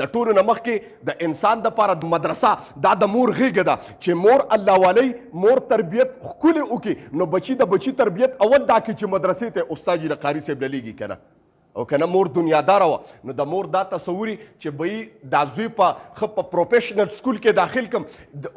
د ټولو نه مخکې د انسان دپاره مدرسه دا د مور غېږه ده چې مور الله والی مور تربیت ښکلې وکړي نو بچي د بچي تربیت اول دا کړي چې مدرسې ته استاد جي له قاري صاحب له لیږي که نه او که نه مور دنیاداره وه نو د مور دا تصوري چې به دا زوی په ښه په پروفیشنل سکول کې داخل کړم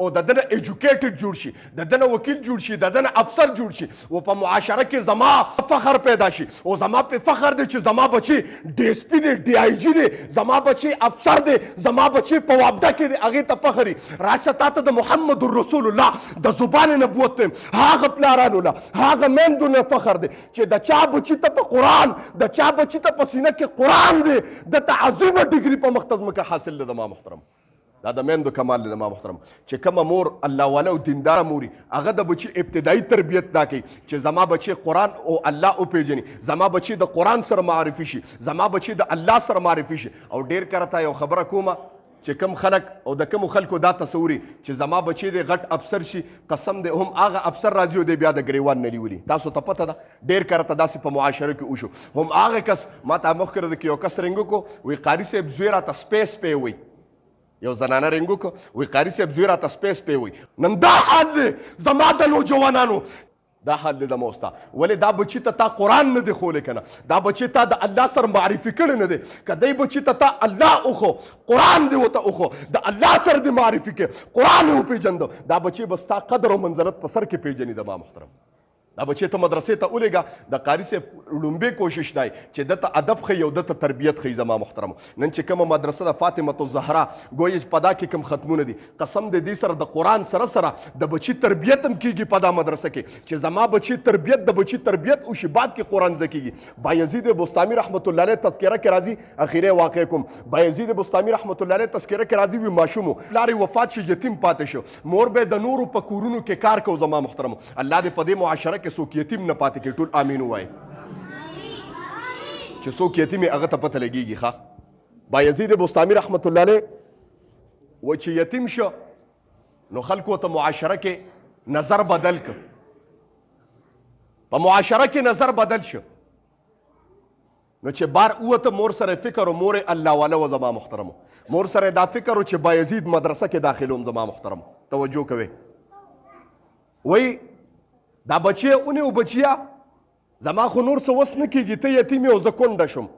او د ده نه ایجوکیټډ جوړ شي د ده نه وکیل جوړ شي د ده نه افسر جوړ شي او په معاشره کې زما فخر پیدا شي او زما په فخر دی چې زما بچی ډي اس پي دی ډي آی جي دی زما بچی افسر دی زما بچی په وابده کې دی هغې ته فخر وي راشه تا ته د محمد رسول الله د زبان نبوت ته هغه پلارانو له هغه میندو نه فخر دی چې د چا بچي ته په قرآن د چا بچي ته په سینه کې قرآن دی دته عظیمه ډګري په مخ ته ځمکه حاصل دی زما محترم دا د میندو کمال دی زما محترم چې کومه مور الله والا او دینداره موري هغه د بچي ابتدایي تربیت دا کوي چې زما بچي قرآن او الله وپېژني زما بچي د قرآن سره معرفي شي زما بچي د الله سره معرفي شي او ډېر کله تا یو خبره کومه چې کم خلک او د کومو خلکو دا تصوري چې زما بچی دی غټ افسر شي قسم دی هم هغه افسر راځي او دی بیا د ګریوان نه نیولي تاسو ته پته ده ډېر کره ته داسې په معاشره کې وشو هم هغه کس ما ته مخکې ده کې یو کس رنګ وکړو وایي قاري صاحب زوی راته سپی سپی وایي یو زنانه رنګ وکړو وایي قاري صاحب زوی راته سپی سپی وایي نن دا حال دی زما د نوجوانانو دا حال دی زما ستا ولې دا بچي ته تا قرآن نه دی ښولی که نه دا بچي تا د الله سره معرفي کړی نه دی که دی بچي ته تا الله وښو قرآن دی ورته وښو د الله سره دی معرفي کې قرآن یې وپېژنده دا بچي به ستا قدر او منزلت په سر کې پېژني زما محترم دا بچی ته مدرسې ته ولېږه د قاري صاحب لومبې کوشش دی چې دته ادب ښیي او دته تربیت ښیي زما محترمو نن چې کومه مدرسه د فاطمة الزهرا ګویا په دا کې کوم ختمونه دي قسم د دې سره د قرآن سره سره د بچي تربیت هم کېږي په دا مدرسه کې چې زما بچي تربیت د بچي تربیت وشي بعد کې قرآن زده کېږي بایزید بستامي رحمت الله علیه تذکره کې راځي اخیری واقع کوم بایزید بستامي رحمت الله علیه تذکره کې راځي وي ماشوم پلار یې وفات شي یتیم پاتې شو مور به د نورو په کورونو کې کار کوو زما محترمو الله دې په دې معاشره کې څوک یتیم نه پاتې کې ټول امین ووایي چې څوک یتیم یې هغه ته پته لګېږي ښه بایزید بستامي رحمت الله علیه و چې یتیم شو نو خلکو ته معاشره کې نظر بدل کړ په معاشره کې نظر بدل شو نو چې بار ووته مور سره فکر و مور الله والا و زما محترمو مور سره دا فکر و چې بایزید مدرسه کې داخلوم زما محترمو توجه کوئ وایي دا بچی اونې و بچیا زما خو نور څه وس نه کېږي ته یتیم یې او زه کونډه شم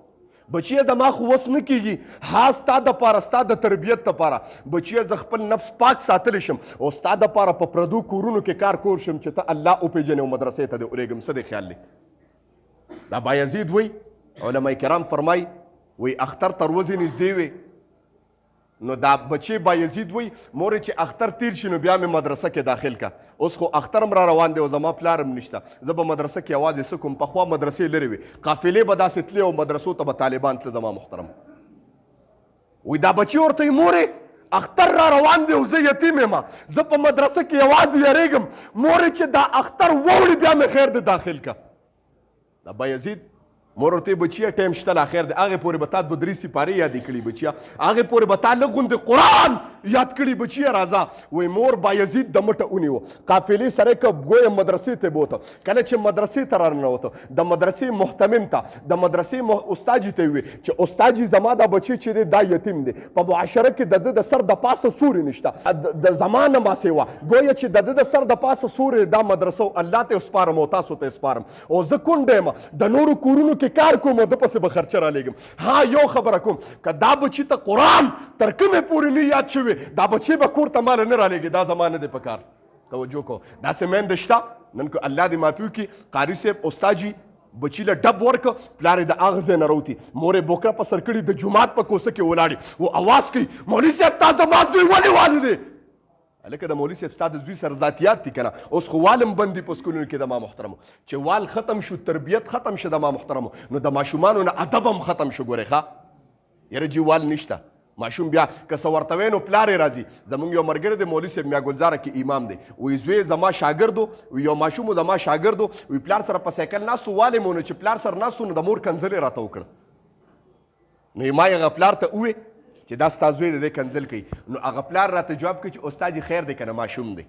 بچیه زما خو وس نه کېږي ها ستا دپاره ستا د تربیت دپاره بچیه زه خپل نفس پاک ساتلی شم او ستا دپاره په پردو کورونو کې کار کور شم چې ته الله وپېژنې او مدرسې ته دې ولېږم څه دی خیال دی دا بایزید وی علما کرام فرمای وی اختر تر ورځې نږدې وی نو دا بچی بایزید وی مور چې اختر تیر شي نو بیا مې مدرسه کې داخل کا اوس خو اختر هم را روان دی او زما پلار هم نشته زه به مدرسه کې یوازې څه کوم پخوا مدرسې لرې وي قافلې به داسې تلې او مدرسو ته به طالبان تله زما محترم وی دا بچی ورته مورې اختر را روان دی او زه یتیم یم زه په مدرسه کې یوازې یریږم مورې چې دا اختر ووړي بیا مې خیر دی داخل کا دا بایزید مور ورته بچیه ټایم شته لا خیر دی هغې پورې به تا دوه درې سپارې یادې کړي بچیه هغې پورې به تا لږ غوندې قرآن یاد کړي بچیه راځه وایي مور بایزید د مټه ونیوه قافلې سره که ګویه مدرسې ته بوته کله چې مدرسې ته راننوته د مدرسې محتمم ته د مدرسې استاجي ته وي چې استاجي زما دا بچی چې دی دا یتیم دی په معاشره کې د ده د سر د پاسه سوري نشته د زما نه ما سیوا ګویه چې د ده د سر د پاسه سوري دا مدرسه الله ته سپارم او تاسو ته سپارم او زه کونډه یم د نورو کورونو کې کار کوم او د پسې به خرچه رالیږم ها یو خبره کوم که دا بچي ته قرآن تر کومې پورې نه یاد شوي دا بچی به کور ته ماله نه رالیږي دا زما نه دی په کار توجه کو داسې میندې شته نن که الله دې معافي وکړي قاري صاحب استاجي بچی له ډب ورکه پلار یې د هغه ځای نه راوتي مور یې بوکره په سر کړي د جومات په کوڅه کې ولاړې و اواز کوي مولوي صاحب تا زما زوی ولې والی دی هلکه د مولوي صاحب ستا د زوی سره ذاتیات دي که نه اوس خو والم بند دي په سکولونو کې د ما محترمو چې وال ختم شو تربیت ختم شو د ما محترمو نو د ماشومانو نه ادب هم ختم شو ګورئ ښه یاره جی وال نشته ماشوم بیا که څه ورته وی نو پلار یې راځي زمونږ یو ملګری دی مولوي صاحب میا ګلزاره کې امام دی وایي زوی زما شاګرد و یو ماشوم و زما شاګرد و وایي پلار سره په سایکل ناست و والې مو نو چې پلار سره ناست و نو د مور کنځلې راته وکړه نو ما یې هغه پلار ته ووې چې دا ستا زوی دی دی کنځل کوي نو هغه پلار راته جواب کوي چې استاد خیر دی که نه ماشوم دی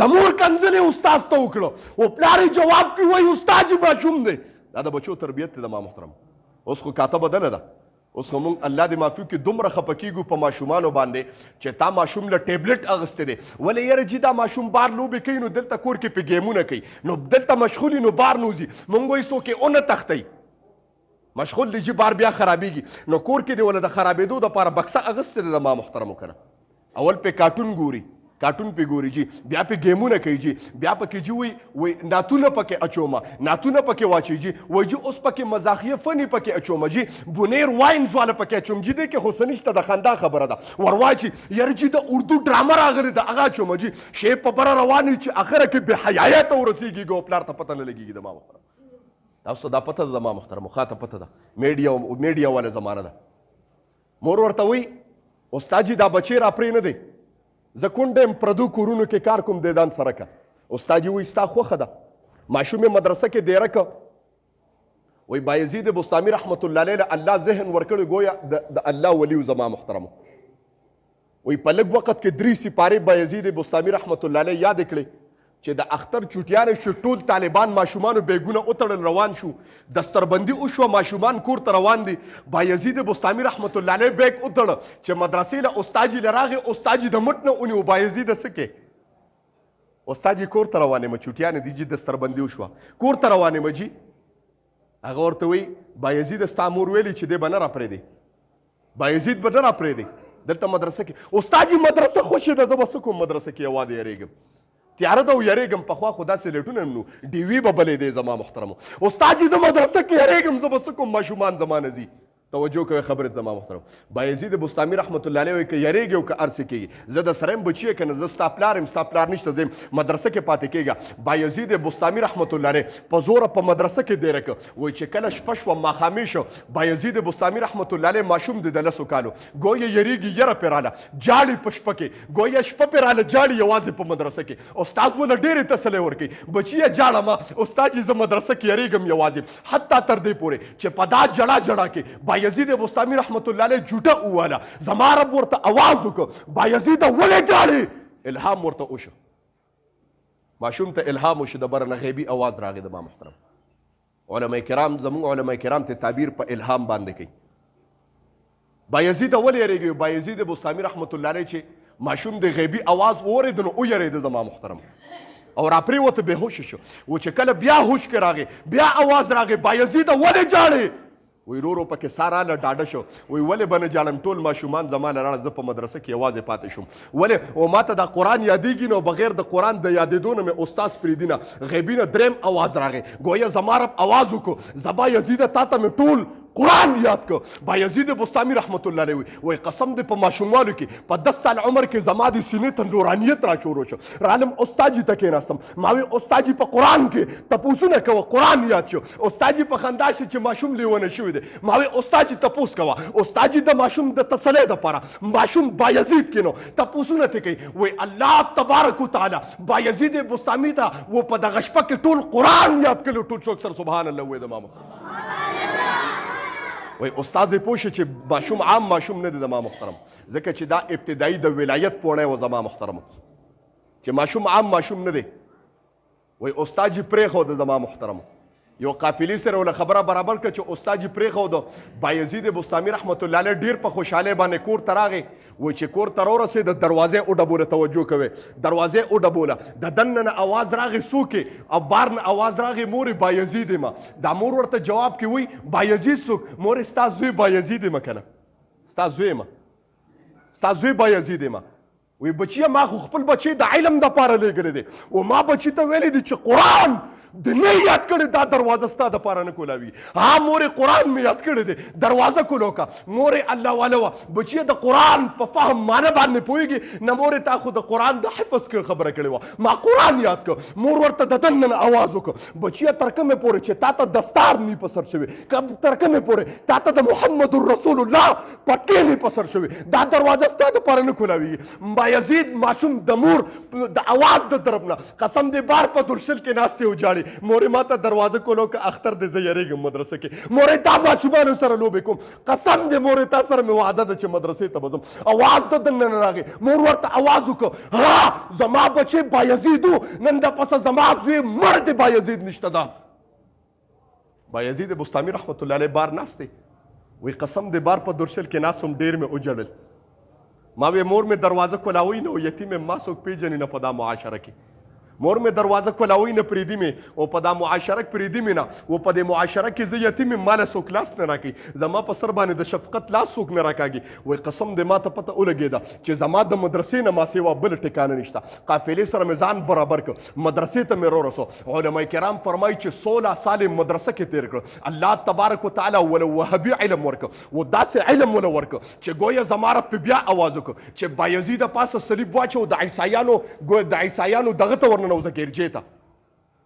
د مور کنځلې استاد ته وکړه او پلار یې جواب کوي وایي استاد ماشوم دی دا د بچو تربیت دی د ما محترم اوس خو کاته بدله ده اوس خو مونږ الله دې معافي وکړي دومره خفه کېږو په ماشومانو باندې چې تا ماشوم له ټیبلټ اغوستی دی ولې یاره جي دا ماشوم بار لوبې کوي نو دلته کور کې پې ګیمونه کوي نو دلته مشغول نو بار نوځي مونږ وایي څوک یې ونه تښتئ مشغول دی چې بار بیا خرابېږي نو کور کې دی ولا د خرابېدو دپاره بکسه اغوستې ده زما محترمو که نه اول پې کارټون ګوري کارټون پې ګوري جي بیا پې ګیمونه کوي جي بیا پکې جي وایي نعتونه پکې اچومه نعتونه پکې واچوي جي وایي جي اوس پکې مزاحیه فني پکې اچومه جي بونیر واینز والا پکې اچوم جي دی کې خو څه نشته د خندا خبره ده ورواچي یاره جي د اردو ډرامه راغلې ده هغه اچومه جي شی په بره روان وي چې اخره کې بې حیایه ته ورسېږي او پلار ته پته نه لګېږي د ما محترم تاسو دا پته ده زما محترمو خاته پته ده میډیا والا زمانه ده مور ورته وایي استاد جي دا بچی را پرې نه دی زه کونډه یم پردو کورونو کې کار کوم دی ځان سره که استاد جي وایي ستا خوښه ده ماشوم یې مدرسه کې دیره که وایي بایزید بستامي رحمت الله علیه له الله ذهن ورکړی ګویا د الله ولیو زما محترمو وایي په لږ وخت کې 3 سپارې بایزید بستامي رحمت الله علیه یادې کړې چې د اختر چوټیانې شو ټول طالبان ماشومانو بیګونه وتړل روان شو دستربندي وشوه ماشومان کور ته روان دي بایزید بستامي رحمت الله علیه بیګ وتړه چې مدرسې له استاد جي له راغې استاد جي د مټ نه ونیو بایزید څه کې استاد جي کور ته روانې مه چوټیانې دي جي دستربندي وشوه کور ته روانې مه جي هغه ورته وایي بایزید ستا مور ویلي چې دی به نه راپرېږدي بایزید به نه راپرېږدي دلته مدرسه کې استاد جي مدرسه خوښې ده زه به څه کوم مدرسه کې یوازې یېرېږم تیاره ده او یریږم پخوا خو داسې لیټونه نو ډي وي به بلې دی زما محترمو استاد جي زه مدرسه کې یریږم زه به څه کوم ماشومان زما نه ځي توجه کوئ خبرې ته زما محترم بایزید بستامي رحمت الله علیه وایي که یریږي او که هر څه کېږي زه د سره یم بچی که نه زه ستا پلار یم ستا پلار نشته زه یم مدرسه کې پاتې کېږه بایزید بستامي رحمت الله علیه په زوره په مدرسه کې دیره که وایي چې کله شپه شوه ماښامې شو بایزید بستامي رحمت الله علیه ماشوم دی د 10 کالو ګویا یریږي یره پرې راله جاړي په شپه کې ګویا شپه پرې راله جاړي یوازې په مدرسه کې استاد ونه ډېرې تسلی ورکوي بچیه جاړه ما استاد جي زه مدرسه کې یریږم یوازې حتی تر دې پورې چې په دا جړه جړه کې بایزید بستامي رحمت الله علیه جوټه وواله زما رب ورته اواز وکړه بایزیده ولې جاړې الهام ورته وشو ماشوم ته الهام وشو د بره نه غیبي اواز راغی د ما محترم علما کرام زموږ علما کرام ته تعبیر په الهام باندې کوي بایزیده ولې یریږي بایزید بستامي رحمت الله علیه چې ماشوم د غیبي اواز واورېد نو ویرېده زما محترم او را پرېوته بېهوشه شو و چې کله بیا هوش کې راغی بیا اواز راغی بایزیده ولې جاړې وی ورو پکې سار راله ډاډه شو وی ولې به نه جاړم ټول ماشومان زما له راړه زه په مدرسه کې یوازې پاتې شوم ولې او ماته دا قرآن یادېږي نو بغیر د قرآن د یادېدو نه مې استاد پرېږدي نه غیبي نه دریم اواز راغی ګویا زما رب اواز وکړو زبا یزیده تا ته مې ټول قرآن یاد کو بایزید بستامي رحمت الله علیه وی قسم دې په ماشوموالو کې په 10 سال عمر کې زما د سینې ته نورانیت را شروع شو رالم استاد جي ته کېناستم ما وی استاد جي په قرآن کې تپوسونه کوه قرآن یاد شو استاد جي په خندا شي چې ماشوم لیونه شوی دی ما وی استاد جي تپوس کوه استاد جي د ماشوم د تسلی دپاره ماشوم بایزید کې نو تپوسونه ته کوي وی الله تبارک وتعالی بایزید بستامي ته و په دغه شپه کې ټول قرآن یاد کړی ټول څوک سره سبحان الله وایي د ماما وای استاد دې پوه شي چې ماشوم عام ماشوم نه دی زما محترم ځکه چې دا ابتدایي د ولایت پوړی و زما محترم چې ماشوم عام ماشوم نه دی وای استاد جي پرېښود زما محترم یو قافلې سره ولا خبره برابر کړه چې استاد جي پرېښود بایزید بستامي رحمت الله علیه ډېر په خوشحالۍ باندې کور ته راغی وایي چې کور ته راورسېد دروازې وډبوله توجه کوئ دروازې وډبوله د دننه نه اواز راغی څوک او بار نه اواز راغی مورې بایزید یم دا مور ورته جواب کې وایي بایزید څوک مورې ستا زوی بایزید یم که نه ستا زوی یم ستا زوی بایزید یم وی بچیه ما خو خپل بچی د علم دپاره لیږلی دی و ما بچی ته ویلی دی چې قرآن د نه یاد کړی دا دروازه ستا دپاره نه کولاوي ها مورې قرآن مې یاد کړی دی دروازه کولو که مورې الله والا وه بچیه د قرآن په فهم معنی باندې پوهېږي نه مورې تا خو د قرآن د حفظ خبره کړې وه ما قرآن یاد کړ مور ورته د دننه اواز وکړه بچیه تر کومې پورې چې تا ته دستار نی په سر شوی تر کومې پورې تا ته د محمد رسول الله پټې نی په سر شوی دا دروازه ستا دپاره نه کولاویږي بایزید ماشوم د مور د اواز د طرف نه قسم دې بار په درشل کې ناستې وجاړي مورې ما ته دروازه کولو که اختر دې زه یریږم مدرسه کې مورې تا ماشومانو سره لوبې کوم قسم دې مورې تا سره مې وعده ده چې مدرسې ته به ځم اواز د دننه راغی مور ورته اواز وکړه ها زما بچی بایزید و نن د پسه زما زوی مړ دی بایزید نشته ده بایزید بستامي رحمت الله علیه بار ناست دی وی قسم د بار په درشل کې ناسم ډیر مې وجړل. ما وی مور مې دروازه کولاوي نه یتیم ما څوک پیژنې نه په دا معاشره کې. مور مې دروازه کولاوي نه پریدي مې او په دا معاشره کې پریدي مې نه او په دې معاشره کې زه یتیم مال څوک لاس نه راکړي زما په سر باندې د شفقت لاس څوک نه راکاږي. وای قسم دې ما ته پته ولګېده چې زما د مدرسې نه ما سیوا بل ټکانه نشته. قافلې سره مې ځان برابر کړ مدرسې ته مې رورسو. علما کرام فرمایي چې 16 سال مدرسه کې تیر کړ. الله تبارک وتعالی ول وهبي علم ورکړ و داسې علم ول ورکړ چې ګویا زما رب بیا आवाज وکړ چې بایزید پاسه صلیب واچو د عیسایانو دغه ته نو زګرجې ته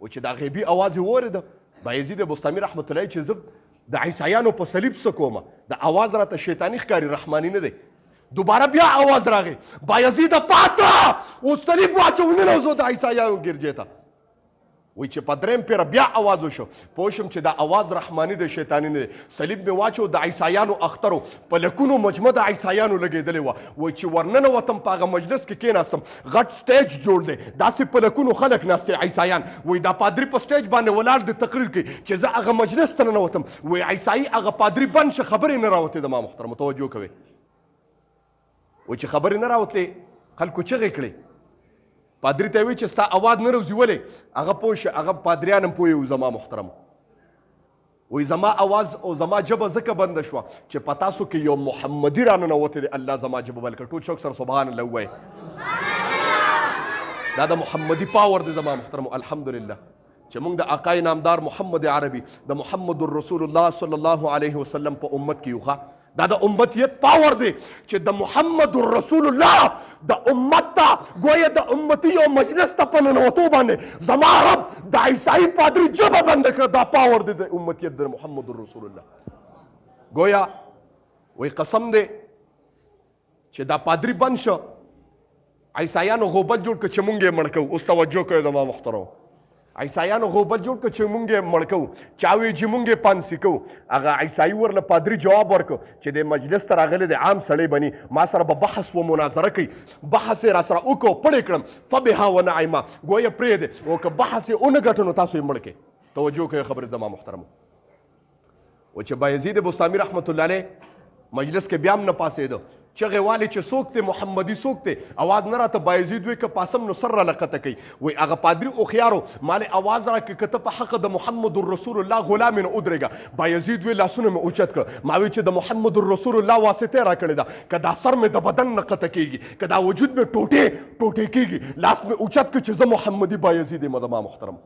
و چې دا غیبي اواز یې واورېده. بایزید بستامي رحمت الله چې زه د عیسایانو په صلیب څه کومه د اواز راته شیطاني ښکاري رحماني نه دی. دوباره بیا اواز راغی بایزید پاسه او صلیب واچو ننوځو د عیسایانو ګرجې ته. وای چې په دریم پیر بیا اواز وشو پوه شم چې دا اواز رحماني دی شیطاني نه دی. صلیب مې واچو د عیسایانو اخترو په لکونو مجمع د عیسایانو لګېدلې وه. وای چې ورننوتم په هغه مجلس کې کېناستم غټ سټیج جوړ دی داسې په لکونو خلک ناست عیسایان. وای دا پادري په سټیج باندې ولاړ د تقریر کوي چې زه هغه مجلس ته ننوتم. وای عیسایي هغه پادري بند شه خبرې نه راوتې. د ما محترمو توجه کوئ. وای چې خبرې نه راوتلې خلکو چغې کړې. پادری ته وی چې ستا اواز نه روزي ولې هغه پوه شه هغه پادریان هم پوه زما محترم. وی زما اواز او زما ژبه ځکه بنده شوه چې په تاسو کې یو محمدي راننوتی دی. الله زما ژبه بل کړ. ټول شوق سره سبحان الله ووایه. دا د محمدي پاور دی زما محترم. الحمدلله چې موږ د آقای نامدار محمد عربي د محمد رسول الله صلی الله علیه وسلم په امت کې یو. دا د امتیت پاور دی چې د محمد رسول الله د امت ته ګویا د امتي یو مجلس ته په ننوتو باندې زما رب د عیسائی پادري ژبه بنده کړه. دا پاور دی د امتیت د محمد رسول الله. ګویا وای قسم دی چې دا پادري بند شو عیسایانو غوبل جوړ کړ چې مونږ یې مړ کوو. اوس توجه کوئ زما محترمو. عیسایانو غوبل جوړ کړ چې مونږ یې مړ کوو چا وی چې مونږ یې پانسي کوو. هغه عیسایي ورله پادري جواب ورکړ چې د مجلس ته راغلی د عام سړی بني ما سره به بحث و مناظره کوي. بحث یې را سره وکړو پړې کړم فبها ونعما ګویا پرېږدې او که بحث یې ونه ګټه نو تاسو یې مړ کړئ. توجه کوئ خبرې زما محترمو. و چې بایزید بستامي رحمت الله علیه مجلس کې بیا هم نه پاسېده. چغې والې چې څوک دی محمدي څوک دی اواز نه راته بایزید وی که پاسم نو سر را لقطه کوي. وی هغه پادري هوښیارو مالې اواز راکړي که ته په حق د محمد رسول الله غلام نه ودرېږه. بایزید وی لاسونه مې اوچت کړه. ما وی چې د محمد رسول الله واسطه راکړې ده که دا سر مې د بدن نه قطه کېږي که دا وجود مې ټوټې کېږي لاس مې اوچت کړه چې زه محمدي بایزید یم. زما محترم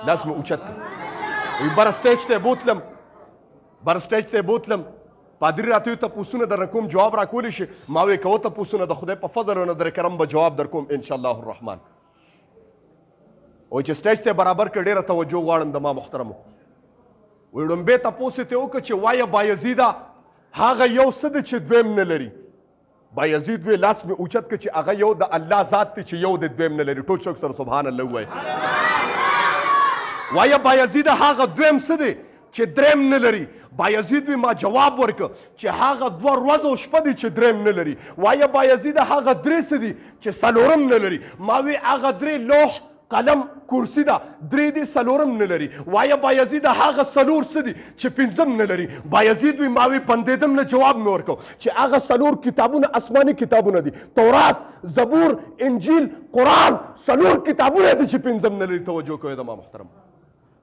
لاس مې اوچت کړه. وی بر سټیج ته بوتلم پادری راته وی تپوسونه در کوم جواب را کولی شي. ما وی که تپوسونه د خدای په فضل او نظر کرم به جواب در کوم ان شاء الله الرحمن. او چې سټیج ته برابر کړ ډیره توجه غواړم د ما محترمو. وی لومبې تپوس ته وکړه چې وایه بایزیده هغه یو څه دی چې دویم نه لري. بایزید وی لاس مې اوچت کړ چې هغه یو د الله ذات دی چې یو د دویم نه لري. ټول شوق سره سبحان الله ووایه. وایه بایزیده هغه دویم څه دی چې دریم نه لري. بایزید وی ما جواب ورکړ چې هغه 2 ورځې او شپه دي چې دریم نه لري. وایه بایزید هغه 3 څه دي چې څلورم نه لري. ما وی هغه 3 لوح قلم کرسی ده 3 دي څلورم نه لري. وایه بایزید هغه 4 څه دي چې 5 نه لري. بایزید وی ما وی بندېدم نه جواب مې ورکړ چې هغه 4 کتابونه آسماني کتابونه دي. تورات زبور انجیل قرآن 4 کتابونه دي چې 5 نه لري. توجه کوئ زما محترم.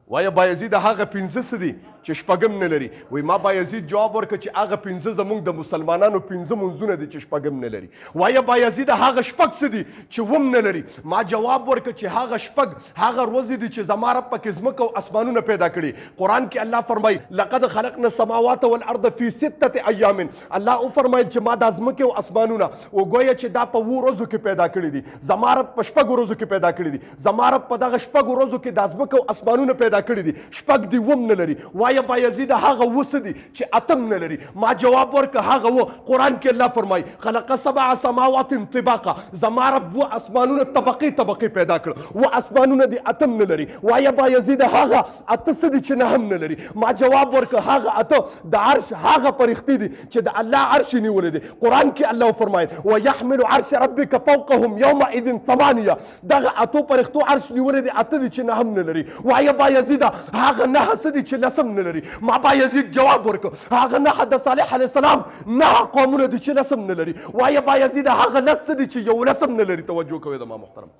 وایه بایزید هغه 5 څه دي چې شپږم نه لري. وای ما بایزید جواب ورکړ چې هغه 5 زمونږ د مسلمانانو 5 منځونه دي چې شپږم نه لري. وایه بایزید هغه 6 څه دي چې وم نه لري. ما جواب ورکړ چې هغه 6 هغه ورځې دي چې زما رب پکې ځمکه او اسمانونه پیدا کړي. قرآن کې الله فرمایي لقد خلقنا السماوات والارض في 6 ایام. الله فرمایل چې ما د ځمکې او اسمانونه او ګویا چې دا په 2 ورځو کې پیدا کړي دي. زما رب په 6 ورځو کې پیدا کړي دي. زما رب په دغه 6 ورځو کې د ځمکه او اسمانونه پیدا کړي دي. 6 دي وم نه لري. وایه بایزید هغه 8 دي چې 8 نه لري. ما جواب ورکړ هغه و. قرآن کې الله فرمایي خلق 7 سماوات طباقا. زما رب و اسمانونه طبقې پیدا کړ. و اسمانونه دي 8 نه لري. وایه بایزید هغه 8 څه دي چې 9 نه لري. ما جواب ورکړ هغه 8 د عرش هغه فرښتې دي چې د الله عرش نیولې دي. قرآن کې الله فرمایي ويحمل عرش ربك فوقهم يومئذ 8. دغه 8 فرښتو عرش نیولې دي 8 دي چې 9 نه لري. وایه بایزید هغه 9 څه دي چې 10 نه نه لري. ما بایزید جواب ورکړ هغه نهه د صالح علیه السلام نهه قومونه دي چې لسم نه لري. وایه بایزید هغه لس دي چې یو لسم نه لري. توجه کوئ زما محترم.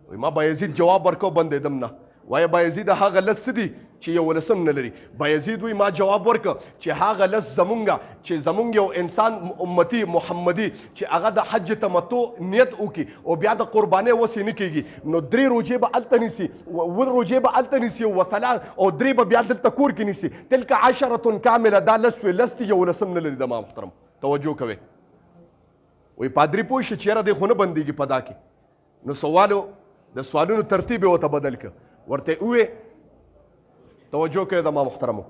وایي ما بایزید جواب ورکړ بندېدم نه. وایه بایزید هغه لس دي چې یو لسم نه لري. بایزید وایي ما جواب ورکړ چې هغه لس زمونږ یو انسان امتی محمدي چې هغه د حج تمتع نیت وکړي او بیا د قربانۍ وسې نه کېږي نو 3 روژې به هلته نیسي 7 روژې به هلته نیسي او 3 به بیا دلته کور کې نیسي. تلک 10 کامله دا لس وې لس دي یو لسم نه لري. زما محترم توجه کوئ. وایي پادري پوه شي چې یاره دی خو نه بندېږي په دا کې. نو د سوالونو ترتیب یې ورته بدل کړه. ورته ووې توجه کوئ زما محترمو.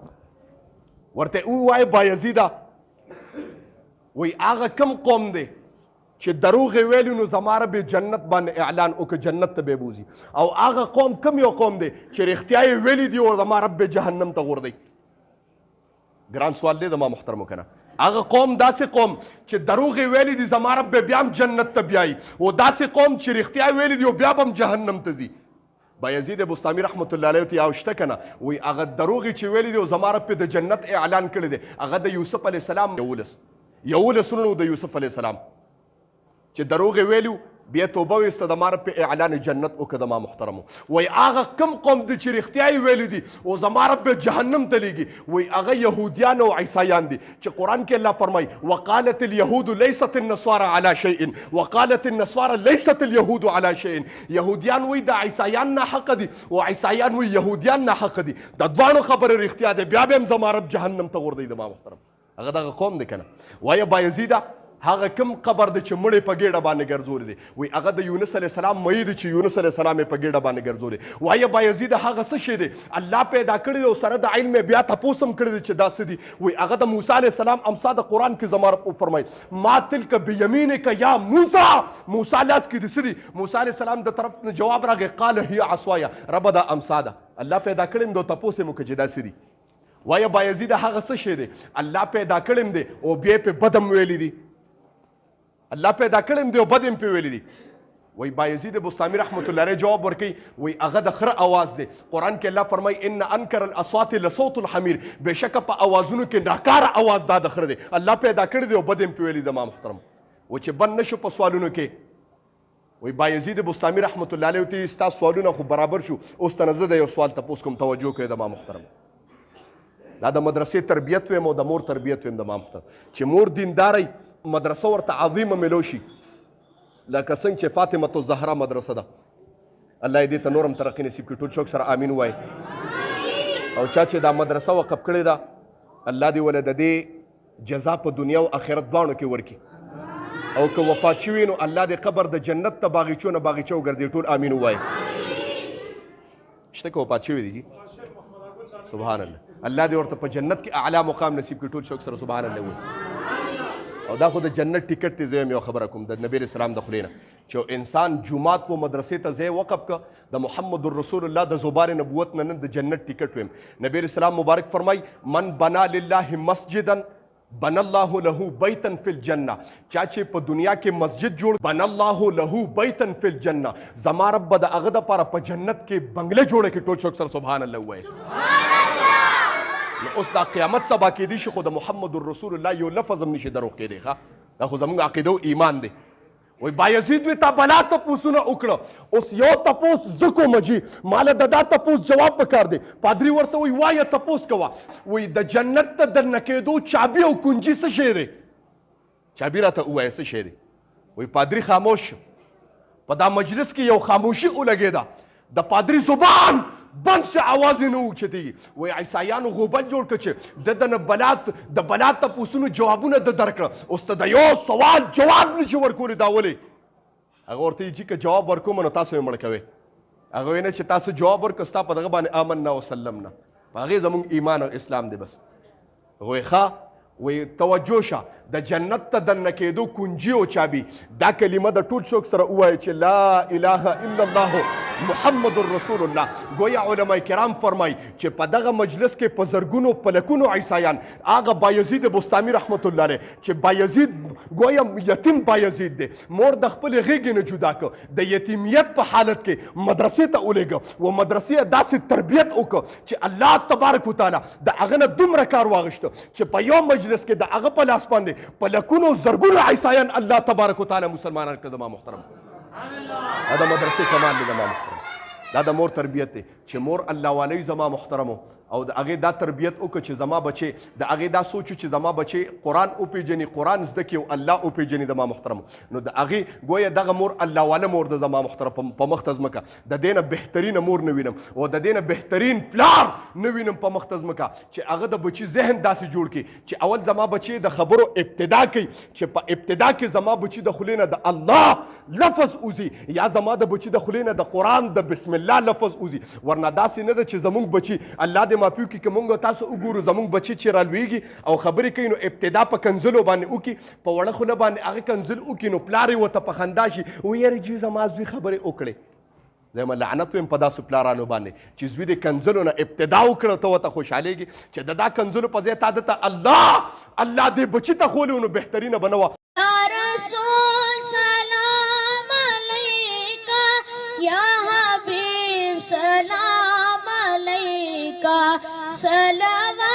ورته ووایه بایزیده وایي هغه کم قوم دی چې دروغ یې ویلي نو زما رب یې جنت باندې اعلان وکړه جنت ته به یې بوځي. او هغه قوم کم یو قوم دی چې رښتیا یې ویلي دي او زما رب یې جهنم ته غورځوي. ګران سوال دی زما محترمو که نه. هغه قوم داسې قوم چې دروغ یې ویلي دي زما رب بیا هم جنت ته بیایي او داسې قوم چې رښتیا یې ویلي دي او بیا به هم جهنم ته ځي. بایزید بستامي رحمت الله علیه ته یو شته که نه وایي هغه دروغ یې چې ویلي دي او زما رب د جنت اعلان کړی دی هغه د یوسف علیه السلام 11 ورونو د یوسف علیه السلام چې دروغ یې ویلي بیا توبه ویسته د ما رب اعلان جنت وکړه. زما محترمو وایي هغه کم قوم دی چې رښتیا یې ویلي دي او زما رب جهنم ته لیږي وایي هغه یهودیان او عیسایان دي چې قرآن کې الله فرمایي وقالت اليهود ليست النصارى على شيء وقالت النصارى ليست اليهود على شيء. یهودیان وایي د عیسایان نه حق دي او عیسایان وایي یهودیان نه حق دي. د دواړو خبره رښتیا ده بیا به هم زما رب جهنم ته غورځوي. زما محترم هغه دغه قوم دی که نه. وایه بایزیده هغه کم قبر دی چې مړی په ګېډه باندې ګرځولی دی وایي هغه د یونس علیه السلام مړی دی چې یونس علیه السلام یې په ګېډه باندې ګرځولی. وایه بایزیده هغه څه شی دی الله پیدا کړی دی او سره د علم یې بیا تپوس هم کړی دی چې دا څه دي. وایي هغه د موسی علیه السلام امسا د قرآن کې زما رب وفرمایي ما تلک بیمینک یا موسی. موسی لاس کې دي څه دي؟ موسی علیه السلام د طرف نه جواب راغی قال هي عصایا ربه دا امسا ده الله پیدا کړی دی او تپوس یې مو کړه چې دا څه دي. وایه بایزیده هغه څه شی دی الله پیدا کړی دی او بیا یې په بد هم ویلي دي. الله پیدا کړم دی او بد یې پې ویلي دي. وایي بایزید بستامي رحمت الله علیه جواب ورکوي وایي هغه د خره اواز دی. قرآن کې الله فرمایي ان انکر الاصوات لصوت الحمیر. بېشکه په اوازونو کې ناکاره اواز دا د خره دی. الله پیدا کړی دی او بد یې پې ویلي. زما محترم و چې بند نشو په سوالونو کې وایي بایزید بستامي رحمت الله علیه ته ستا سوالونه خو برابر شو اوس ته نه زه د یو سوال تپوس کوم. توجه کوئ زما محترم. دا د مدرسې تربیت ویم او د مور تربیت ویم. زما محترم چې مور دینداری مدرسه ورته عظیمه ملو شي لکه څنګه چې فاطمه الزهرا مدرسه ده الله دې ته نورم ترقي نصیب کړي. ټول شوق سره امین وایي. او چا چې دا مدرسه وقف کړې ده الله دې ولې د دې جزا په دنیا او آخرت دواړو کې ورکړي. او که وفات شوي نو الله دې قبر د جنت ته باغچو نه باغچه وګرځي. ټول امین وایي. شته که وفات شوي دي سبحان الله الله دې ورته په جنت کې اعلی مقام نصیب کړي. ټول شوق سره سبحان الله وایي. او دا خو د جنت ټیکټ دی. زه هم یو خبره کوم د نبی علیه السلام د خولې نه چې انسان جومات په مدرسې ته ځای وقف که د محمد رسول الله د زبار نبوت نه نن د جنت ټیکټ ویم. نبی علیه السلام مبارک فرمای من بنا لله مسجدا بنا الله له بیتا فی الجنه. چا چې په دنیا کې مسجد جوړ بنا الله له بیتا فی الجنه زما رب د هغه دپاره په جنت کې بنګله جوړه کړي. ټول شوق سره سبحان الله ووایي. نو اوس دا قیامت سبا کېدی شي خو د محمد رسول الله یو لفظ هم نشي دروغ کېدی. ښه دا خو زموږ عقیده او ایمان دی. وایي بایزید وی تا بلا تپوسونه وکړه. اوس یو تپوس زه کوم چې ماله د دا تپوس جواب پکار دی. پادري ورته وایي وایه تپوس کوه. وایي د جنت ته درنه کېدو چابي او کنجي څه شی دی؟ چابي راته ووایه څه شی دی؟ وایي پادري خاموش شو. په دا مجلس کې یو خاموشي ولګېده. د پادري زبان بند شه اواز یې نه اوچتېږي. وایي عیسایانو غوبل جوړ کړه چې د نه د بلات تپوسونو جوابونه د درکړه. اوس ته د یو سوال جواب نشي ورکولی. دا ولې؟ هغه ورته چې که جواب ورکوم نو تاسو یې مړه کوئ. هغه وایي نه چې تاسو جواب ورکړه ستا په دغه باندې آمنا وسلمنا په هغې زموږ ایمان او اسلام دی. بس وایي ښه وایي توجه شه د جنت ته دننه کېدو کنجي او چابي دا کلمه د ټول څوک سره ووایي چې لا اله الا الله محمد رسول الله. گویا علما کرام فرمای چې په دغه مجلس کې په زرګونو په لکونو عیسایان هغه بایزید بستامي رحمت الله علیه چې بایزید گویا یتیم بایزید دی مور د خپل غېږې نه جدا کړ د یتیمیت په حالت کې مدرسې ته ولېږه و مدرسې داسې تربیت وکړه چې الله تبارک وتعالی د هغه نه دومره کار واغشته چې په یو مجلس کې د هغه په لاس باندې په لکونو زرګونو عیسایان الله تبارک وتعالی مسلمانان کړه. زما محترم دا د مدرسې کمال دی. زما محترم دا د مور تربیت دی چې مور الله والی زما محترمو او د هغې دا تربیت وکړه چې زما بچی د هغې دا سوچ چې زما بچی قرآن وپېژني قرآن زده کړي او الله وپېژني. زما محترمو نو د هغې گویا دغه مور الله واله مور د زما محترم په مخ ته ځمکه د دې نه بهترینه مور نه وینم او د دې نه بهترین پلار نه وینم په مخ ته ځمکه چې هغه د بچي ذهن داسې جوړ کړي چې اول زما بچی د خبرو ابتدا کوي چې په ابتدا کې زما بچی د خولې نه د الله لفظ وځي یا زما د بچی د خولې نه د قرآن د بسم الله لفظ وځي. ورنه داسې نه ده چې زمونږ بچي الله دې مافیو کړي که مونږ تاسو وګورو زمونږ بچي چې رالویږي او خبرې کوي نو ابتدا په کنځلو باندې وکړي په وړه خوله باندې هغه کنځل وکړي نو پلار یې ورته په خندا شي ویرې جي زما زوی خبرې وکړې. زه یم لعنت ویم په داسو پلارانو باندې چې زوی د کنځلو نه ابتدا وکړه ته ورته خوشحالېږي چې د دا کنځلو په ځای تا دته الله دې بچي ته خولې نو بهترینه به نه وه. सलाम अलैका सलाम